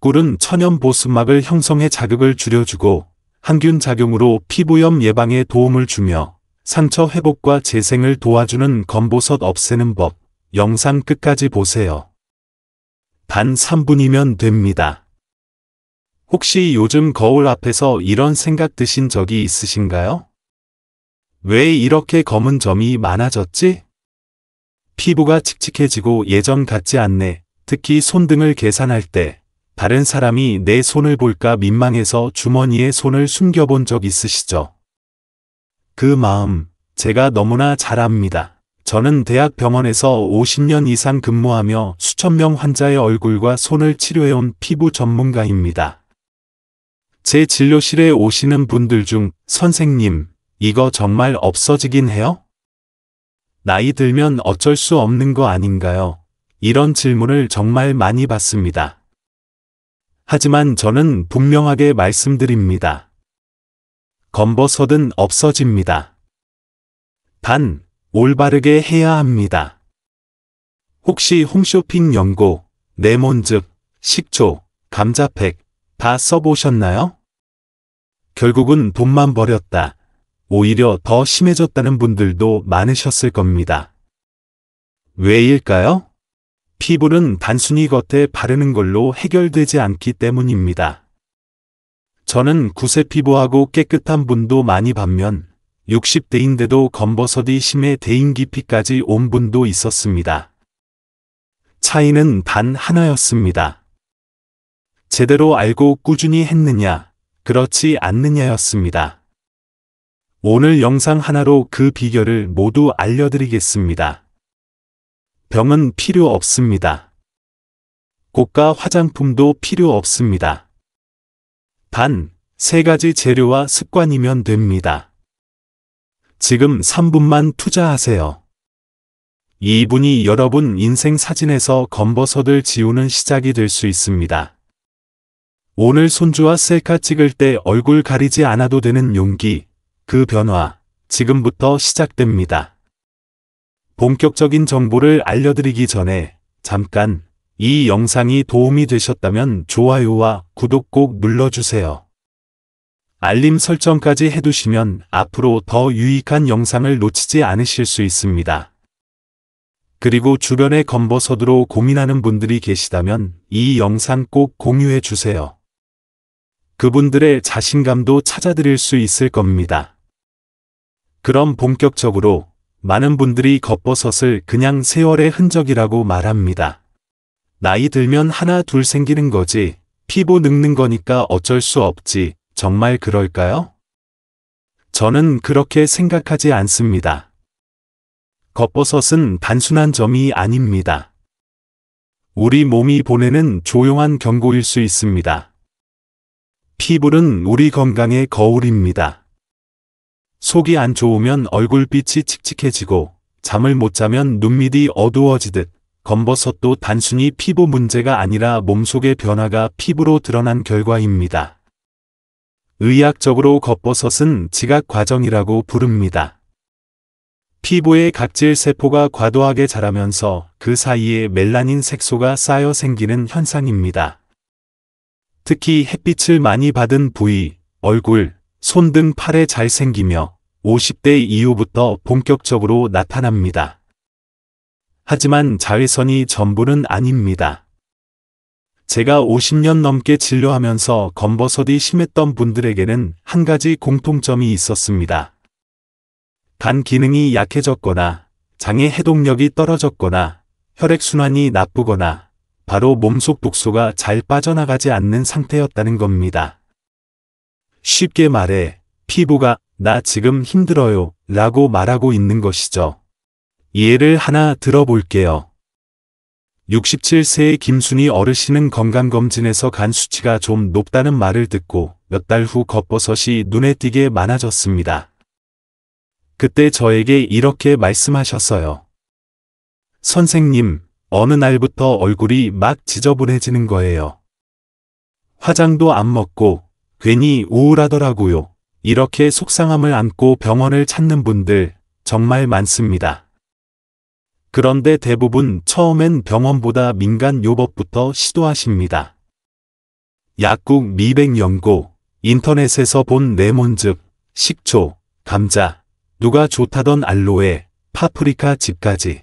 꿀은 천연 보습막을 형성해 자극을 줄여주고 항균 작용으로 피부염 예방에 도움을 주며 상처 회복과 재생을 도와주는 검버섯 없애는 법. 영상 끝까지 보세요. 단 3분이면 됩니다. 혹시 요즘 거울 앞에서 이런 생각 드신 적이 있으신가요? 왜 이렇게 검은 점이 많아졌지? 피부가 칙칙해지고 예전 같지 않네. 특히 손등을 계산할 때 다른 사람이 내 손을 볼까 민망해서 주머니에 손을 숨겨본 적 있으시죠? 그 마음 제가 너무나 잘 압니다. 저는 대학병원에서 50년 이상 근무하며 수천 명 환자의 얼굴과 손을 치료해온 피부 전문가입니다. 제 진료실에 오시는 분들 중 선생님, 이거 정말 없어지긴 해요? 나이 들면 어쩔 수 없는 거 아닌가요? 이런 질문을 정말 많이 받습니다. 하지만 저는 분명하게 말씀드립니다. 검버섯은 없어집니다. 단, 올바르게 해야 합니다. 혹시 홈쇼핑 연고, 레몬즙, 식초, 감자팩 다 써보셨나요? 결국은 돈만 버렸다. 오히려 더 심해졌다는 분들도 많으셨을 겁니다. 왜일까요? 피부는 단순히 겉에 바르는 걸로 해결되지 않기 때문입니다. 저는 구세 피부하고 깨끗한 분도 많이 반면 60대인데도 검버섯이 심해 대인기피까지 온 분도 있었습니다. 차이는 단 하나였습니다. 제대로 알고 꾸준히 했느냐, 그렇지 않느냐였습니다. 오늘 영상 하나로 그 비결을 모두 알려드리겠습니다. 병은 필요 없습니다. 고가 화장품도 필요 없습니다. 단 3가지 재료와 습관이면 됩니다. 지금 3분만 투자하세요. 2분이 여러분 인생 사진에서 검버섯을 지우는 시작이 될 수 있습니다. 오늘 손주와 셀카 찍을 때 얼굴 가리지 않아도 되는 용기, 그 변화, 지금부터 시작됩니다. 본격적인 정보를 알려드리기 전에 잠깐 이 영상이 도움이 되셨다면 좋아요와 구독 꼭 눌러주세요. 알림 설정까지 해두시면 앞으로 더 유익한 영상을 놓치지 않으실 수 있습니다. 그리고 주변에 검버섯으로 고민하는 분들이 계시다면 이 영상 꼭 공유해 주세요. 그분들의 자신감도 찾아드릴 수 있을 겁니다. 그럼 본격적으로 많은 분들이 겉버섯을 그냥 세월의 흔적이라고 말합니다. 나이 들면 하나 둘 생기는 거지, 피부 늙는 거니까 어쩔 수 없지, 정말 그럴까요? 저는 그렇게 생각하지 않습니다. 겉버섯은 단순한 점이 아닙니다. 우리 몸이 보내는 조용한 경고일 수 있습니다. 피부는 우리 건강의 거울입니다. 속이 안 좋으면 얼굴빛이 칙칙해지고 잠을 못 자면 눈밑이 어두워지듯 검버섯도 단순히 피부 문제가 아니라 몸속의 변화가 피부로 드러난 결과입니다. 의학적으로 겉버섯은 지각 과정이라고 부릅니다. 피부의 각질 세포가 과도하게 자라면서 그 사이에 멜라닌 색소가 쌓여 생기는 현상입니다. 특히 햇빛을 많이 받은 부위, 얼굴, 손 등 팔에 잘 생기며 50대 이후부터 본격적으로 나타납니다. 하지만 자외선이 전부는 아닙니다. 제가 50년 넘게 진료하면서 검버섯이 심했던 분들에게는 한 가지 공통점이 있었습니다. 간 기능이 약해졌거나 장의 해독력이 떨어졌거나 혈액순환이 나쁘거나 바로 몸속 독소가 잘 빠져나가지 않는 상태였다는 겁니다. 쉽게 말해 피부가 나 지금 힘들어요 라고 말하고 있는 것이죠. 예를 하나 들어볼게요. 67세의 김순희 어르신은 건강검진에서 간 수치가 좀 높다는 말을 듣고 몇 달 후 겉버섯이 눈에 띄게 많아졌습니다. 그때 저에게 이렇게 말씀하셨어요. 선생님, 어느 날부터 얼굴이 막 지저분해지는 거예요. 화장도 안 먹고 괜히 우울하더라고요. 이렇게 속상함을 안고 병원을 찾는 분들 정말 많습니다. 그런데 대부분 처음엔 병원보다 민간 요법부터 시도하십니다. 약국 미백 연고, 인터넷에서 본 레몬즙, 식초, 감자, 누가 좋다던 알로에, 파프리카 즙까지.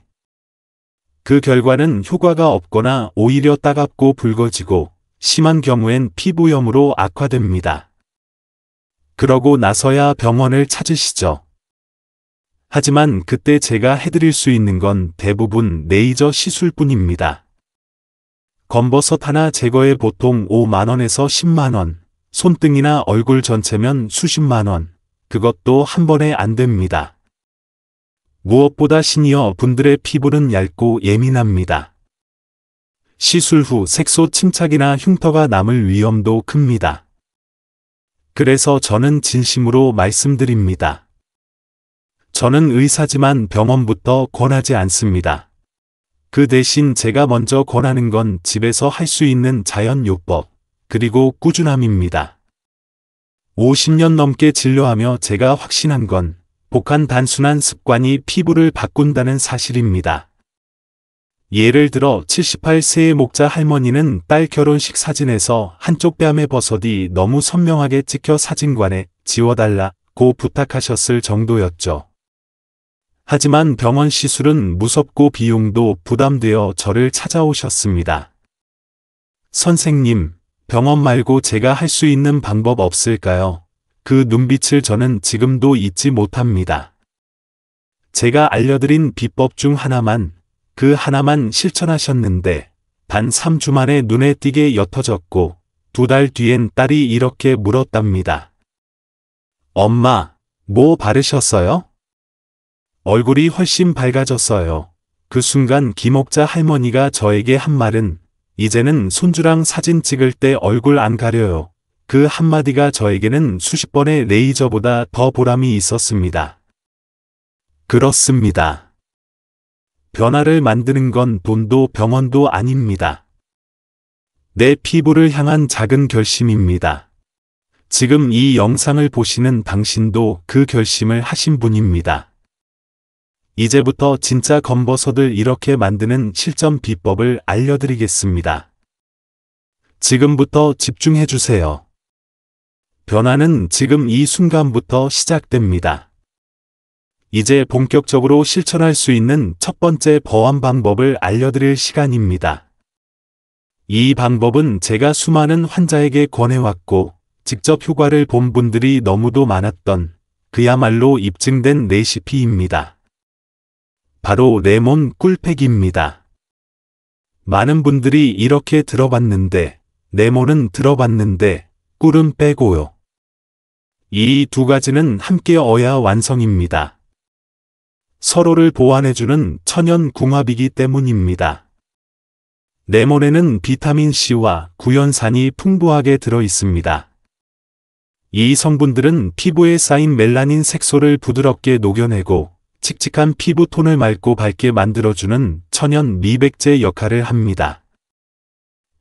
그 결과는 효과가 없거나 오히려 따갑고 붉어지고 심한 경우엔 피부염으로 악화됩니다. 그러고 나서야 병원을 찾으시죠. 하지만 그때 제가 해드릴 수 있는 건 대부분 레이저 시술뿐입니다. 검버섯 하나 제거에 보통 5만원에서 10만원, 손등이나 얼굴 전체면 수십만원, 그것도 한 번에 안 됩니다. 무엇보다 시니어 분들의 피부는 얇고 예민합니다. 시술 후 색소 침착이나 흉터가 남을 위험도 큽니다. 그래서 저는 진심으로 말씀드립니다. 저는 의사지만 병원부터 권하지 않습니다. 그 대신 제가 먼저 권하는 건 집에서 할 수 있는 자연요법, 그리고 꾸준함입니다. 50년 넘게 진료하며 제가 확신한 건 복한 단순한 습관이 피부를 바꾼다는 사실입니다. 예를 들어 78세의 목자 할머니는 딸 결혼식 사진에서 한쪽 뺨의 버섯이 너무 선명하게 찍혀 사진관에 지워달라고 부탁하셨을 정도였죠. 하지만 병원 시술은 무섭고 비용도 부담되어 저를 찾아오셨습니다. 선생님, 병원 말고 제가 할 수 있는 방법 없을까요? 그 눈빛을 저는 지금도 잊지 못합니다. 제가 알려드린 비법 중 하나만, 그 하나만 실천하셨는데 단 3주 만에 눈에 띄게 옅어졌고 2달 뒤엔 딸이 이렇게 물었답니다. 엄마, 뭐 바르셨어요? 얼굴이 훨씬 밝아졌어요. 그 순간 김옥자 할머니가 저에게 한 말은 이제는 손주랑 사진 찍을 때 얼굴 안 가려요. 그 한마디가 저에게는 수십 번의 레이저보다 더 보람이 있었습니다. 그렇습니다. 변화를 만드는 건 돈도 병원도 아닙니다. 내 피부를 향한 작은 결심입니다. 지금 이 영상을 보시는 당신도 그 결심을 하신 분입니다. 이제부터 진짜 검버섯을 이렇게 만드는 실전 비법을 알려드리겠습니다. 지금부터 집중해주세요. 변화는 지금 이 순간부터 시작됩니다. 이제 본격적으로 실천할 수 있는 첫 번째 보완 방법을 알려드릴 시간입니다. 이 방법은 제가 수많은 환자에게 권해왔고 직접 효과를 본 분들이 너무도 많았던 그야말로 입증된 레시피입니다. 바로 레몬 꿀팩입니다. 많은 분들이 이렇게 들어봤는데, 레몬은 들어봤는데 꿀은 빼고요. 이 두 가지는 함께 어야 완성입니다. 서로를 보완해주는 천연 궁합이기 때문입니다. 레몬에는 비타민C와 구연산이 풍부하게 들어 있습니다. 이 성분들은 피부에 쌓인 멜라닌 색소를 부드럽게 녹여내고 칙칙한 피부톤을 맑고 밝게 만들어주는 천연 미백제 역할을 합니다.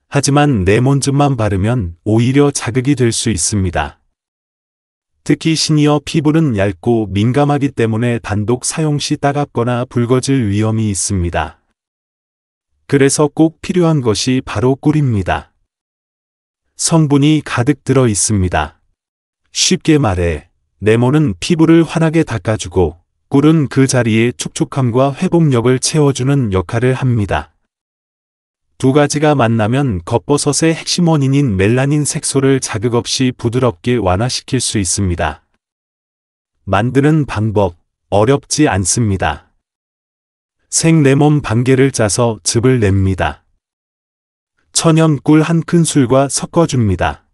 하지만 레몬즙만 바르면 오히려 자극이 될 수 있습니다. 특히 시니어 피부는 얇고 민감하기 때문에 단독 사용 시 따갑거나 붉어질 위험이 있습니다. 그래서 꼭 필요한 것이 바로 꿀입니다. 성분이 가득 들어 있습니다. 쉽게 말해, 레몬은 피부를 환하게 닦아주고 꿀은 그 자리에 촉촉함과 회복력을 채워주는 역할을 합니다. 두 가지가 만나면 겉버섯의 핵심 원인인 멜라닌 색소를 자극 없이 부드럽게 완화시킬 수 있습니다. 만드는 방법, 어렵지 않습니다. 생레몬 반 개를 짜서 즙을 냅니다. 천연 꿀 한 큰술과 섞어줍니다.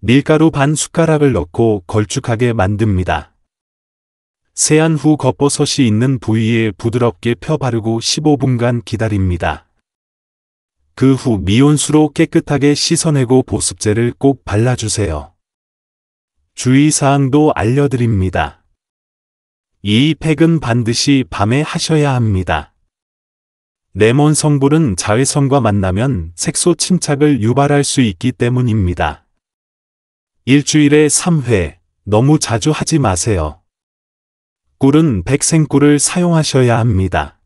밀가루 반 숟가락을 넣고 걸쭉하게 만듭니다. 세안 후 겉버섯이 있는 부위에 부드럽게 펴 바르고 15분간 기다립니다. 그 후 미온수로 깨끗하게 씻어내고 보습제를 꼭 발라주세요. 주의사항도 알려드립니다. 이 팩은 반드시 밤에 하셔야 합니다. 레몬 성분은 자외선과 만나면 색소 침착을 유발할 수 있기 때문입니다. 일주일에 3회, 너무 자주 하지 마세요. 꿀은 백생꿀을 사용하셔야 합니다.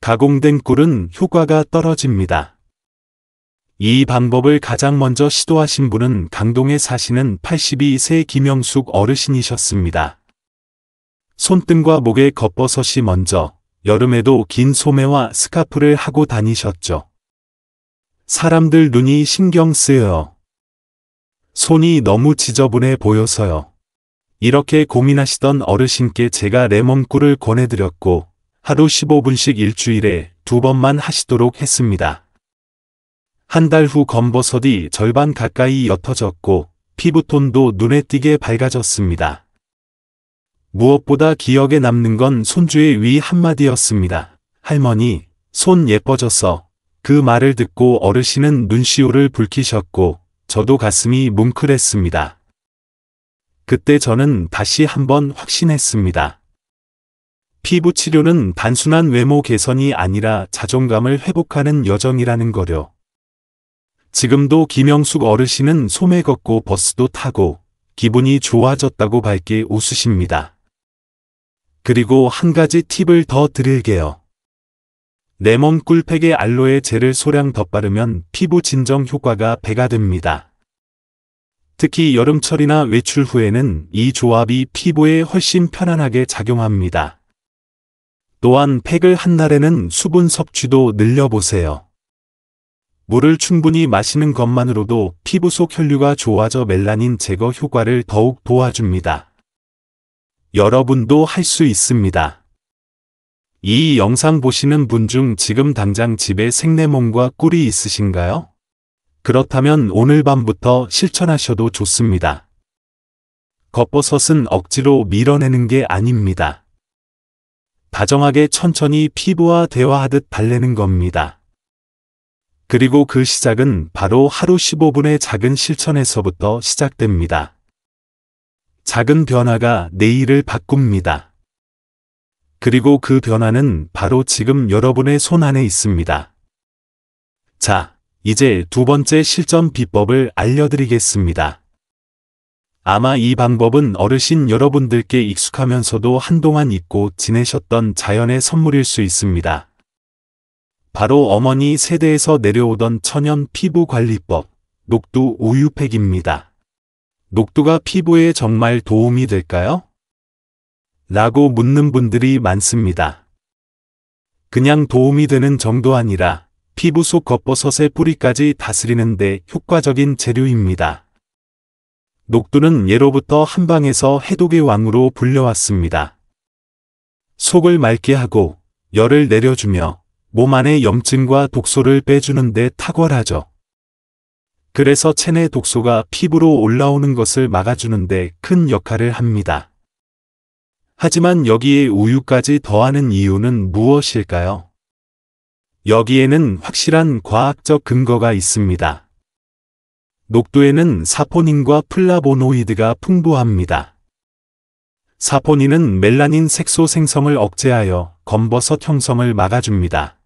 가공된 꿀은 효과가 떨어집니다. 이 방법을 가장 먼저 시도하신 분은 강동에 사시는 82세 김영숙 어르신이셨습니다. 손등과 목에 겉버섯이 먼저, 여름에도 긴 소매와 스카프를 하고 다니셨죠. 사람들 눈이 신경 쓰여요. 손이 너무 지저분해 보여서요. 이렇게 고민하시던 어르신께 제가 레몬꿀을 권해드렸고 하루 15분씩 일주일에 2번만 하시도록 했습니다. 한 달 후 검버섯이 절반 가까이 옅어졌고 피부톤도 눈에 띄게 밝아졌습니다. 무엇보다 기억에 남는 건 손주의 위 한마디였습니다. 할머니, 손 예뻐졌어. 그 말을 듣고 어르신은 눈시울을 붉히셨고 저도 가슴이 뭉클했습니다. 그때 저는 다시 한번 확신했습니다. 피부 치료는 단순한 외모 개선이 아니라 자존감을 회복하는 여정이라는 거요. 지금도 김영숙 어르신은 소매 걷고 버스도 타고 기분이 좋아졌다고 밝게 웃으십니다. 그리고 한 가지 팁을 더 드릴게요. 레몬 꿀팩에 알로에 젤을 소량 덧바르면 피부 진정 효과가 배가 됩니다. 특히 여름철이나 외출 후에는 이 조합이 피부에 훨씬 편안하게 작용합니다. 또한 팩을 한 날에는 수분 섭취도 늘려보세요. 물을 충분히 마시는 것만으로도 피부 속 혈류가 좋아져 멜라닌 제거 효과를 더욱 도와줍니다. 여러분도 할 수 있습니다. 이 영상 보시는 분 중 지금 당장 집에 생레몬과 꿀이 있으신가요? 그렇다면 오늘 밤부터 실천하셔도 좋습니다. 겉버섯은 억지로 밀어내는 게 아닙니다. 다정하게 천천히 피부와 대화하듯 달래는 겁니다. 그리고 그 시작은 바로 하루 15분의 작은 실천에서부터 시작됩니다. 작은 변화가 내일을 바꿉니다. 그리고 그 변화는 바로 지금 여러분의 손 안에 있습니다. 자, 이제 두 번째 실전 비법을 알려드리겠습니다. 아마 이 방법은 어르신 여러분들께 익숙하면서도 한동안 잊고 지내셨던 자연의 선물일 수 있습니다. 바로 어머니 세대에서 내려오던 천연 피부 관리법, 녹두 우유팩입니다. 녹두가 피부에 정말 도움이 될까요? 라고 묻는 분들이 많습니다. 그냥 도움이 되는 정도 아니라 피부 속 겉버섯의 뿌리까지 다스리는 데 효과적인 재료입니다. 녹두는 예로부터 한방에서 해독의 왕으로 불려왔습니다. 속을 맑게 하고 열을 내려주며 몸 안의 염증과 독소를 빼주는 데 탁월하죠. 그래서 체내 독소가 피부로 올라오는 것을 막아주는 데 큰 역할을 합니다. 하지만 여기에 우유까지 더하는 이유는 무엇일까요? 여기에는 확실한 과학적 근거가 있습니다. 녹두에는 사포닌과 플라보노이드가 풍부합니다. 사포닌은 멜라닌 색소 생성을 억제하여 검버섯 형성을 막아줍니다.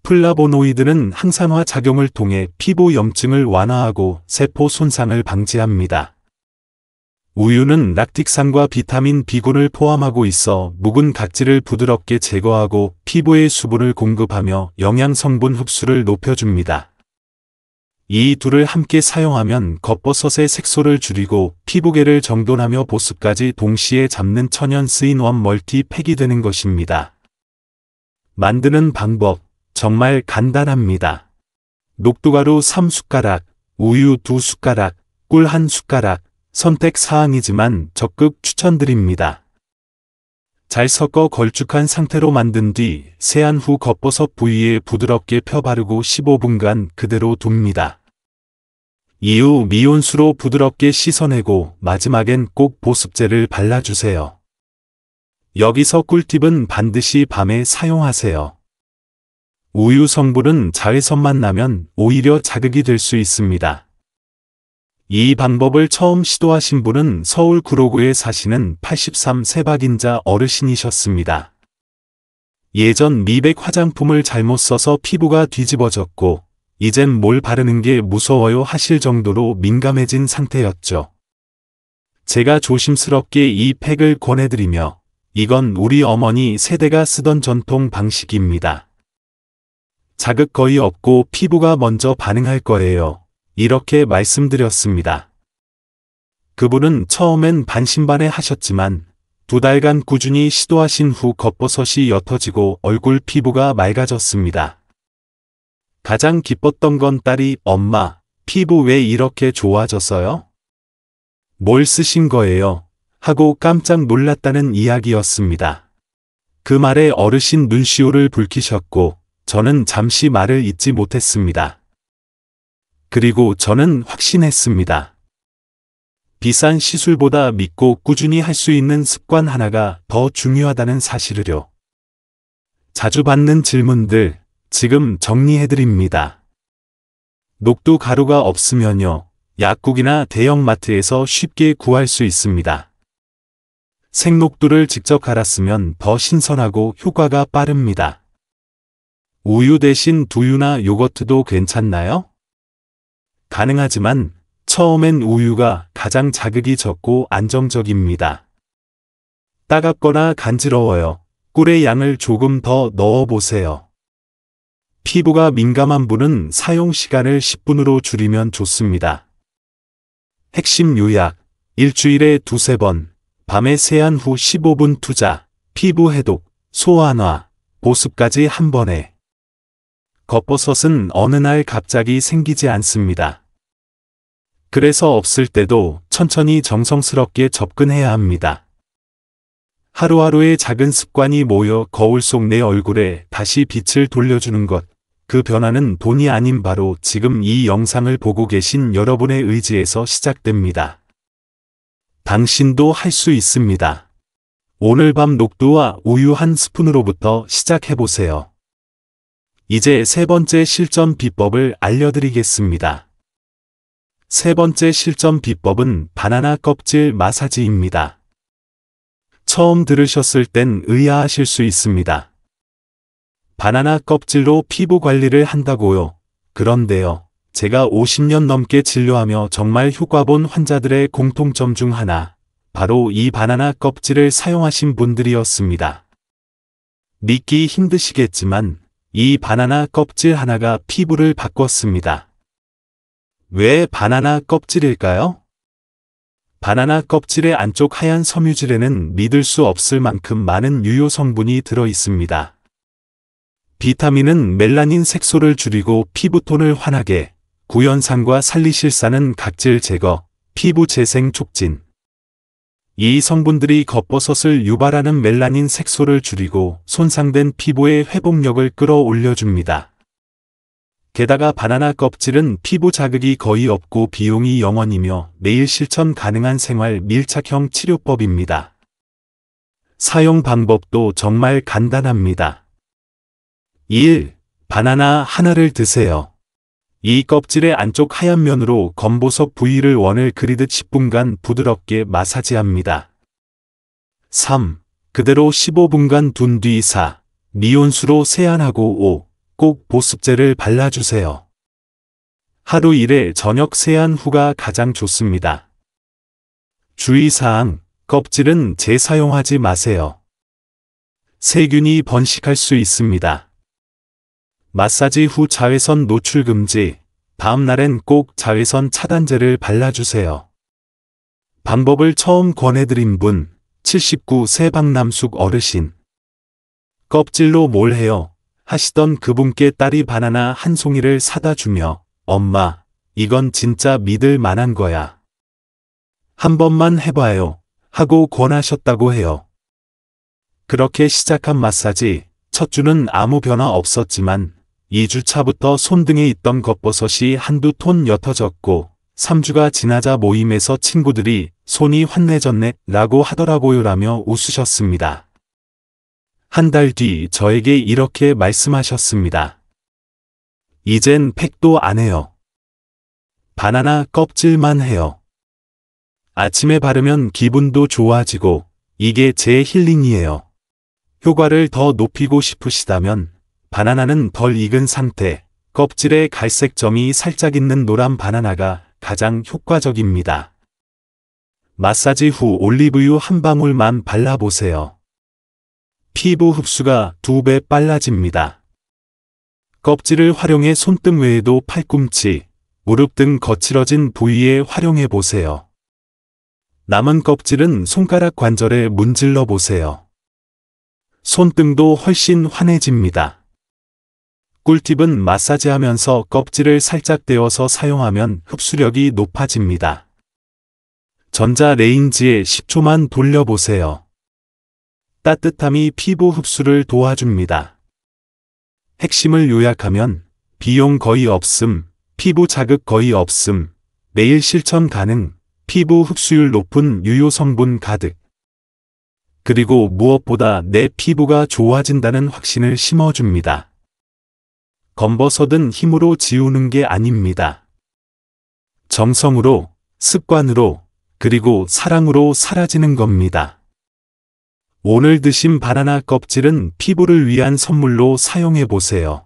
플라보노이드는 항산화 작용을 통해 피부 염증을 완화하고 세포 손상을 방지합니다. 우유는 락틱산과 비타민 B군을 포함하고 있어 묵은 각질을 부드럽게 제거하고 피부에 수분을 공급하며 영양성분 흡수를 높여줍니다. 이 둘을 함께 사용하면 겉버섯의 색소를 줄이고 피부계를 정돈하며 보습까지 동시에 잡는 천연 쓰인원 멀티팩이 되는 것입니다. 만드는 방법 정말 간단합니다. 녹두가루 3숟가락, 우유 2숟가락, 꿀 1숟가락, 선택 사항이지만 적극 추천드립니다. 잘 섞어 걸쭉한 상태로 만든 뒤 세안 후 겉버섯 부위에 부드럽게 펴 바르고 15분간 그대로 둡니다. 이후 미온수로 부드럽게 씻어내고 마지막엔 꼭 보습제를 발라주세요. 여기서 꿀팁은 반드시 밤에 사용하세요. 우유 성분은 자외선만 나면 오히려 자극이 될 수 있습니다. 이 방법을 처음 시도하신 분은 서울 구로구에 사시는 83세 박인자 어르신이셨습니다. 예전 미백 화장품을 잘못 써서 피부가 뒤집어졌고 이젠 뭘 바르는 게 무서워요 하실 정도로 민감해진 상태였죠. 제가 조심스럽게 이 팩을 권해드리며 이건 우리 어머니 세대가 쓰던 전통 방식입니다. 자극 거의 없고 피부가 먼저 반응할 거예요. 이렇게 말씀드렸습니다. 그분은 처음엔 반신반의 하셨지만 2달간 꾸준히 시도하신 후 겉버섯이 옅어지고 얼굴 피부가 맑아졌습니다. 가장 기뻤던 건 딸이 "엄마, 피부 왜 이렇게 좋아졌어요? 뭘 쓰신 거예요?" 하고 깜짝 놀랐다는 이야기였습니다. 그 말에 어르신 눈시울을 붉히셨고 저는 잠시 말을 잇지 못했습니다. 그리고 저는 확신했습니다. 비싼 시술보다 믿고 꾸준히 할 수 있는 습관 하나가 더 중요하다는 사실을요. 자주 받는 질문들 지금 정리해드립니다. 녹두 가루가 없으면요. 약국이나 대형마트에서 쉽게 구할 수 있습니다. 생녹두를 직접 갈았으면 더 신선하고 효과가 빠릅니다. 우유 대신 두유나 요거트도 괜찮나요? 가능하지만 처음엔 우유가 가장 자극이 적고 안정적입니다. 따갑거나 간지러워요. 꿀의 양을 조금 더 넣어보세요. 피부가 민감한 분은 사용 시간을 10분으로 줄이면 좋습니다. 핵심 요약: 일주일에 2~3번, 밤에 세안 후 15분 투자, 피부 해독, 소환화, 보습까지 한 번에. 겉버섯은 어느 날 갑자기 생기지 않습니다. 그래서 없을 때도 천천히 정성스럽게 접근해야 합니다. 하루하루의 작은 습관이 모여 거울 속 내 얼굴에 다시 빛을 돌려주는 것, 그 변화는 돈이 아닌 바로 지금 이 영상을 보고 계신 여러분의 의지에서 시작됩니다. 당신도 할 수 있습니다. 오늘 밤 녹두와 우유 한 스푼으로부터 시작해보세요. 이제 3번째 실전 비법을 알려드리겠습니다. 3번째 실전 비법은 바나나 껍질 마사지입니다. 처음 들으셨을 땐 의아하실 수 있습니다. 바나나 껍질로 피부 관리를 한다고요? 그런데요. 제가 50년 넘게 진료하며 정말 효과 본 환자들의 공통점 중 하나, 바로 이 바나나 껍질을 사용하신 분들이었습니다. 믿기 힘드시겠지만 이 바나나 껍질 하나가 피부를 바꿨습니다. 왜 바나나 껍질일까요? 바나나 껍질의 안쪽 하얀 섬유질에는 믿을 수 없을 만큼 많은 유효 성분이 들어 있습니다. 비타민은 멜라닌 색소를 줄이고 피부톤을 환하게, 구연산과 살리실산은 각질 제거, 피부 재생 촉진. 이 성분들이 겉버섯을 유발하는 멜라닌 색소를 줄이고 손상된 피부의 회복력을 끌어올려줍니다. 게다가 바나나 껍질은 피부 자극이 거의 없고 비용이 0원이며 매일 실천 가능한 생활 밀착형 치료법입니다. 사용 방법도 정말 간단합니다. 1. 바나나 하나를 드세요. 이 껍질의 안쪽 하얀 면으로 검보석 부위를 원을 그리듯 10분간 부드럽게 마사지합니다. 3. 그대로 15분간 둔 뒤 4. 미온수로 세안하고 5. 꼭 보습제를 발라주세요. 하루 1회 저녁 세안 후가 가장 좋습니다. 주의사항, 껍질은 재사용하지 마세요. 세균이 번식할 수 있습니다. 마사지 후 자외선 노출 금지, 다음 날엔 꼭 자외선 차단제를 발라주세요. 방법을 처음 권해드린 분, 79세 박남숙 어르신. 껍질로 뭘 해요? 하시던 그분께 딸이 바나나 한 송이를 사다 주며 "엄마, 이건 진짜 믿을 만한 거야. 한 번만 해봐요." 하고 권하셨다고 해요. 그렇게 시작한 마사지, 첫 주는 아무 변화 없었지만 2주차부터 손등에 있던 겉버섯이 한두 톤 옅어졌고 3주가 지나자 모임에서 친구들이 "손이 환해졌네" 라고 하더라고요 라며 웃으셨습니다. 한 달 뒤 저에게 이렇게 말씀하셨습니다. "이젠 팩도 안 해요. 바나나 껍질만 해요. 아침에 바르면 기분도 좋아지고 이게 제 힐링이에요. 효과를 더 높이고 싶으시다면 바나나는 덜 익은 상태, 껍질에 갈색 점이 살짝 있는 노란 바나나가 가장 효과적입니다. 마사지 후 올리브유 한 방울만 발라보세요. 피부 흡수가 2배 빨라집니다. 껍질을 활용해 손등 외에도 팔꿈치, 무릎 등 거칠어진 부위에 활용해 보세요. 남은 껍질은 손가락 관절에 문질러 보세요. 손등도 훨씬 환해집니다. 꿀팁은 마사지하면서 껍질을 살짝 떼어서 사용하면 흡수력이 높아집니다. 전자레인지에 10초만 돌려보세요. 따뜻함이 피부 흡수를 도와줍니다. 핵심을 요약하면 비용 거의 없음, 피부 자극 거의 없음, 매일 실천 가능, 피부 흡수율 높은 유효 성분 가득. 그리고 무엇보다 내 피부가 좋아진다는 확신을 심어줍니다. 검버섯은 힘으로 지우는 게 아닙니다. 정성으로, 습관으로, 그리고 사랑으로 사라지는 겁니다. 오늘 드신 바나나 껍질은 피부를 위한 선물로 사용해 보세요.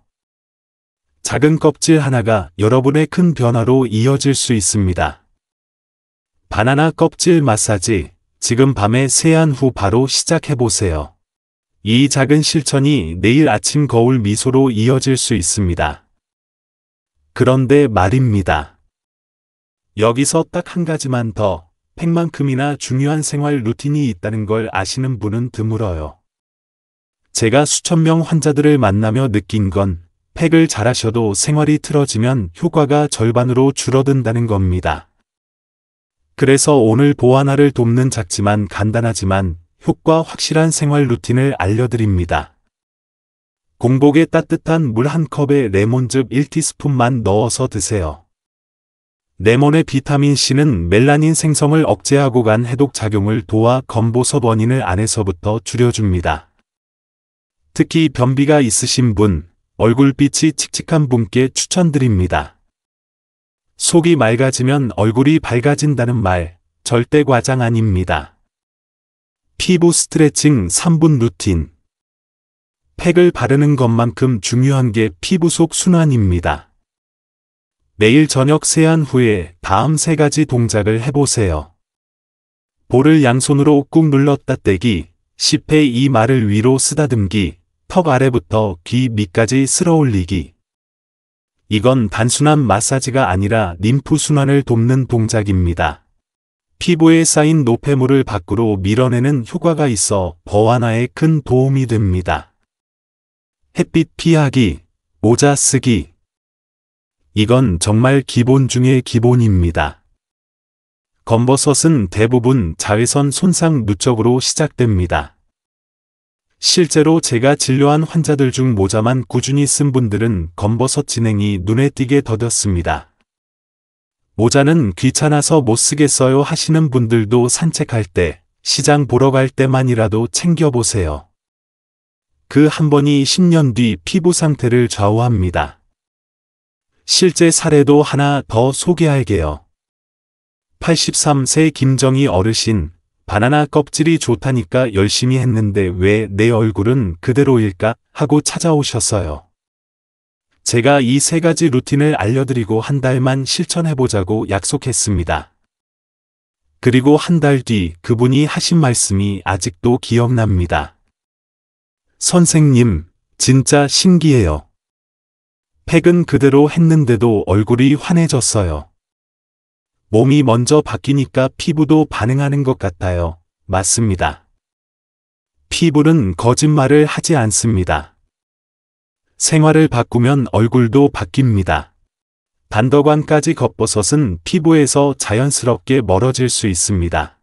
작은 껍질 하나가 여러분의 큰 변화로 이어질 수 있습니다. 바나나 껍질 마사지, 지금 밤에 세안 후 바로 시작해 보세요. 이 작은 실천이 내일 아침 거울 미소로 이어질 수 있습니다. 그런데 말입니다. 여기서 딱 한 가지만 더, 팩만큼이나 중요한 생활 루틴이 있다는 걸 아시는 분은 드물어요. 제가 수천 명 환자들을 만나며 느낀 건 팩을 잘하셔도 생활이 틀어지면 효과가 절반으로 줄어든다는 겁니다. 그래서 오늘 보완하를 돕는 작지만 간단하지만 효과 확실한 생활 루틴을 알려드립니다. 공복에 따뜻한 물 한 컵에 레몬즙 1티스푼만 넣어서 드세요. 레몬의 비타민C는 멜라닌 생성을 억제하고 간 해독 작용을 도와 검버섯 원인을 안에서부터 줄여줍니다. 특히 변비가 있으신 분, 얼굴빛이 칙칙한 분께 추천드립니다. 속이 맑아지면 얼굴이 밝아진다는 말, 절대 과장 아닙니다. 피부 스트레칭 3분 루틴. 팩을 바르는 것만큼 중요한 게 피부 속 순환입니다. 매일 저녁 세안 후에 다음 3가지 동작을 해보세요. 볼을 양손으로 꾹 눌렀다 떼기, 10회 이마를 위로 쓰다듬기, 턱 아래부터 귀 밑까지 쓸어 올리기. 이건 단순한 마사지가 아니라 림프 순환을 돕는 동작입니다. 피부에 쌓인 노폐물을 밖으로 밀어내는 효과가 있어 보완화에 큰 도움이 됩니다. 햇빛 피하기, 모자 쓰기. 이건 정말 기본 중의 기본입니다. 검버섯은 대부분 자외선 손상 누적으로 시작됩니다. 실제로 제가 진료한 환자들 중 모자만 꾸준히 쓴 분들은 검버섯 진행이 눈에 띄게 더뎠습니다. 모자는 귀찮아서 못 쓰겠어요 하시는 분들도 산책할 때, 시장 보러 갈 때만이라도 챙겨보세요. 그 한 번이 10년 뒤 피부 상태를 좌우합니다. 실제 사례도 하나 더 소개할게요. 83세 김정희 어르신, 바나나 껍질이 좋다니까 열심히 했는데 왜 내 얼굴은 그대로일까 하고 찾아오셨어요. 제가 이 3가지 루틴을 알려드리고 한 달만 실천해보자고 약속했습니다. 그리고 한 달 뒤 그분이 하신 말씀이 아직도 기억납니다. 선생님, 진짜 신기해요. 팩은 그대로 했는데도 얼굴이 환해졌어요. 몸이 먼저 바뀌니까 피부도 반응하는 것 같아요. 맞습니다. 피부는 거짓말을 하지 않습니다. 생활을 바꾸면 얼굴도 바뀝니다. 단더관까지 겉버섯은 피부에서 자연스럽게 멀어질 수 있습니다.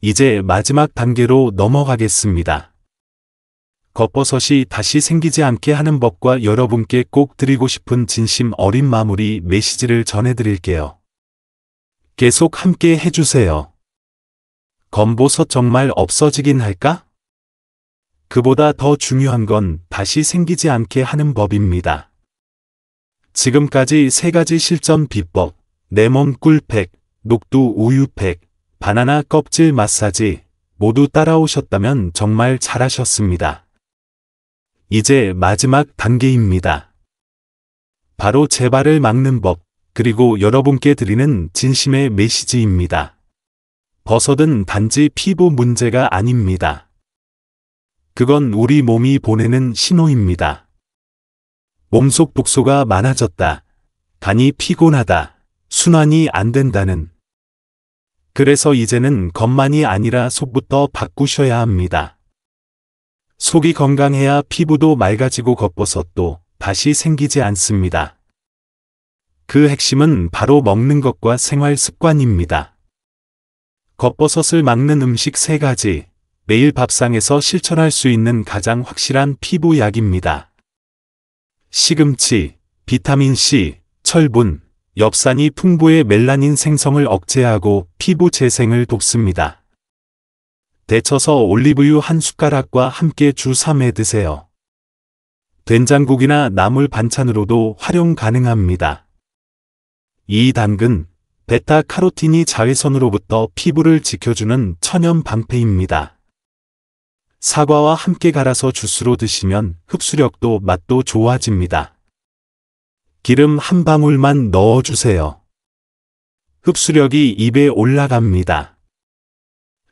이제 마지막 단계로 넘어가겠습니다. 겉버섯이 다시 생기지 않게 하는 법과 여러분께 꼭 드리고 싶은 진심 어린 마무리 메시지를 전해드릴게요. 계속 함께 해주세요. 검버섯 정말 없어지긴 할까? 그보다 더 중요한 건 다시 생기지 않게 하는 법입니다. 지금까지 3가지 실전 비법, 레몬 꿀팩, 녹두 우유팩, 바나나 껍질 마사지 모두 따라오셨다면 정말 잘하셨습니다. 이제 마지막 단계입니다. 바로 재발을 막는 법, 그리고 여러분께 드리는 진심의 메시지입니다. 버섯은 단지 피부 문제가 아닙니다. 그건 우리 몸이 보내는 신호입니다. 몸속 독소가 많아졌다. 간이 피곤하다. 순환이 안 된다는. 그래서 이제는 겉만이 아니라 속부터 바꾸셔야 합니다. 속이 건강해야 피부도 맑아지고 겉버섯도 다시 생기지 않습니다. 그 핵심은 바로 먹는 것과 생활 습관입니다. 겉버섯을 막는 음식 3가지, 매일 밥상에서 실천할 수 있는 가장 확실한 피부 약입니다. 시금치, 비타민C, 철분, 엽산이 풍부의 멜라닌 생성을 억제하고 피부 재생을 돕습니다. 데쳐서 올리브유 1숟가락과 함께 주 3회 드세요. 된장국이나 나물 반찬으로도 활용 가능합니다. 이 당근, 베타카로틴이 자외선으로부터 피부를 지켜주는 천연 방패입니다. 사과와 함께 갈아서 주스로 드시면 흡수력도 맛도 좋아집니다. 기름 한 방울만 넣어주세요. 흡수력이 입에 올라갑니다.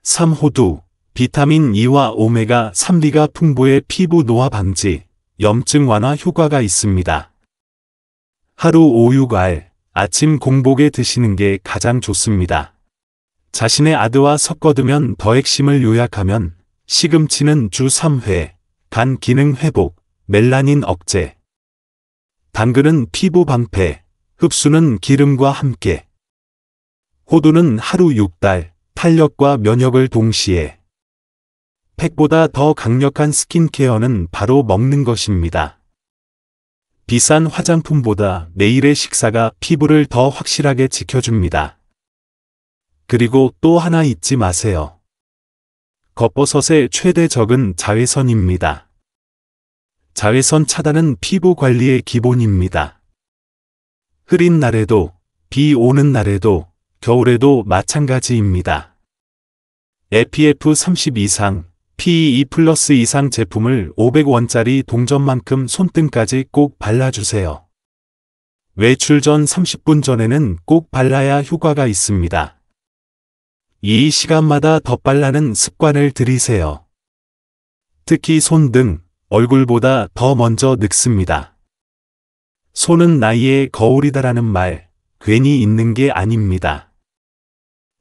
삼호두, 비타민 E와 오메가 3B가 풍부해 피부 노화 방지, 염증 완화 효과가 있습니다. 하루 5-6알, 아침 공복에 드시는 게 가장 좋습니다. 자신의 아드와 섞어두면 더 핵심을 요약하면 시금치는 주 3회, 간 기능 회복, 멜라닌 억제. 당근은 피부 방패, 흡수는 기름과 함께. 호두는 하루 6달, 탄력과 면역을 동시에. 팩보다 더 강력한 스킨케어는 바로 먹는 것입니다. 비싼 화장품보다 매일의 식사가 피부를 더 확실하게 지켜줍니다. 그리고 또 하나 잊지 마세요. 겉버섯의 최대 적은 자외선입니다. 자외선 차단은 피부 관리의 기본입니다. 흐린 날에도, 비 오는 날에도, 겨울에도 마찬가지입니다. SPF 30 이상, PE+ 이상 제품을 500원짜리 동전만큼 손등까지 꼭 발라주세요. 외출 전 30분 전에는 꼭 발라야 효과가 있습니다. 이 시간마다 덧발라는 습관을 들이세요. 특히 손등, 얼굴보다 더 먼저 늙습니다. 손은 나이의 거울이다라는 말, 괜히 있는 게 아닙니다.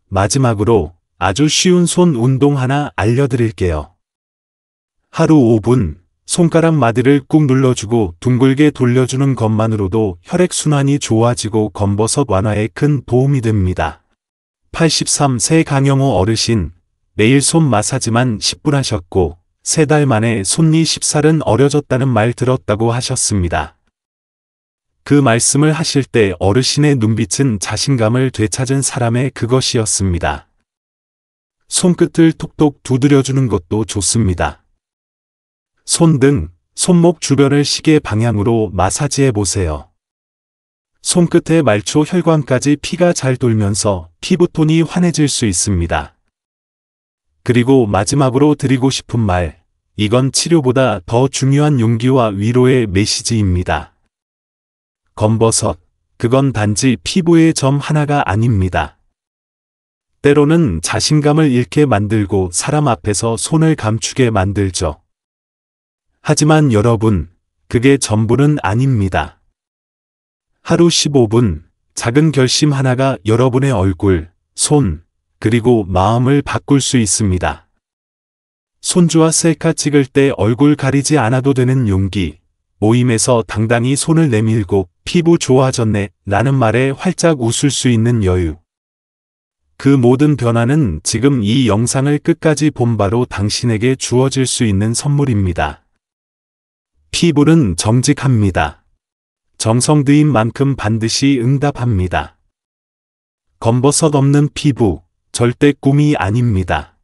마지막으로 아주 쉬운 손 운동 하나 알려드릴게요. 하루 5분, 손가락 마디를 꾹 눌러주고 둥글게 돌려주는 것만으로도 혈액순환이 좋아지고 검버섯 완화에 큰 도움이 됩니다. 83세 강영호 어르신, 매일 손 마사지만 10분 하셨고 3달 만에 손니 10살은 어려졌다는 말 들었다고 하셨습니다. 그 말씀을 하실 때 어르신의 눈빛은 자신감을 되찾은 사람의 그것이었습니다. 손끝을 톡톡 두드려주는 것도 좋습니다. 손등, 손목 주변을 시계 방향으로 마사지해 보세요. 손끝의 말초 혈관까지 피가 잘 돌면서 피부톤이 환해질 수 있습니다. 그리고 마지막으로 드리고 싶은 말, 이건 치료보다 더 중요한 용기와 위로의 메시지입니다. 검버섯, 그건 단지 피부의 점 하나가 아닙니다. 때로는 자신감을 잃게 만들고 사람 앞에서 손을 감추게 만들죠. 하지만 여러분, 그게 전부는 아닙니다. 하루 15분, 작은 결심 하나가 여러분의 얼굴, 손, 그리고 마음을 바꿀 수 있습니다. 손주와 셀카 찍을 때 얼굴 가리지 않아도 되는 용기, 모임에서 당당히 손을 내밀고 피부 좋아졌네 라는 말에 활짝 웃을 수 있는 여유. 그 모든 변화는 지금 이 영상을 끝까지 본 바로 당신에게 주어질 수 있는 선물입니다. 피부는 정직합니다. 정성 들인 만큼 반드시 응답합니다. 검버섯 없는 피부, 절대 꿈이 아닙니다.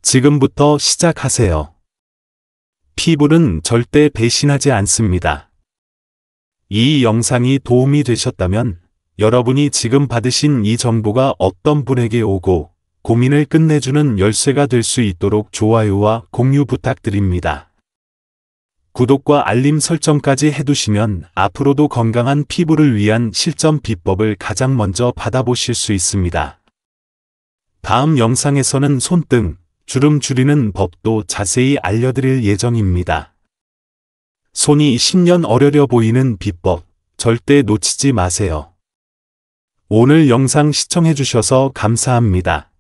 지금부터 시작하세요. 피부는 절대 배신하지 않습니다. 이 영상이 도움이 되셨다면 여러분이 지금 받으신 이 정보가 어떤 분에게 오고 고민을 끝내주는 열쇠가 될 수 있도록 좋아요와 공유 부탁드립니다. 구독과 알림 설정까지 해두시면 앞으로도 건강한 피부를 위한 실전 비법을 가장 먼저 받아보실 수 있습니다. 다음 영상에서는 손등, 주름 줄이는 법도 자세히 알려드릴 예정입니다. 손이 10년 어려려 보이는 비법 절대 놓치지 마세요. 오늘 영상 시청해주셔서 감사합니다.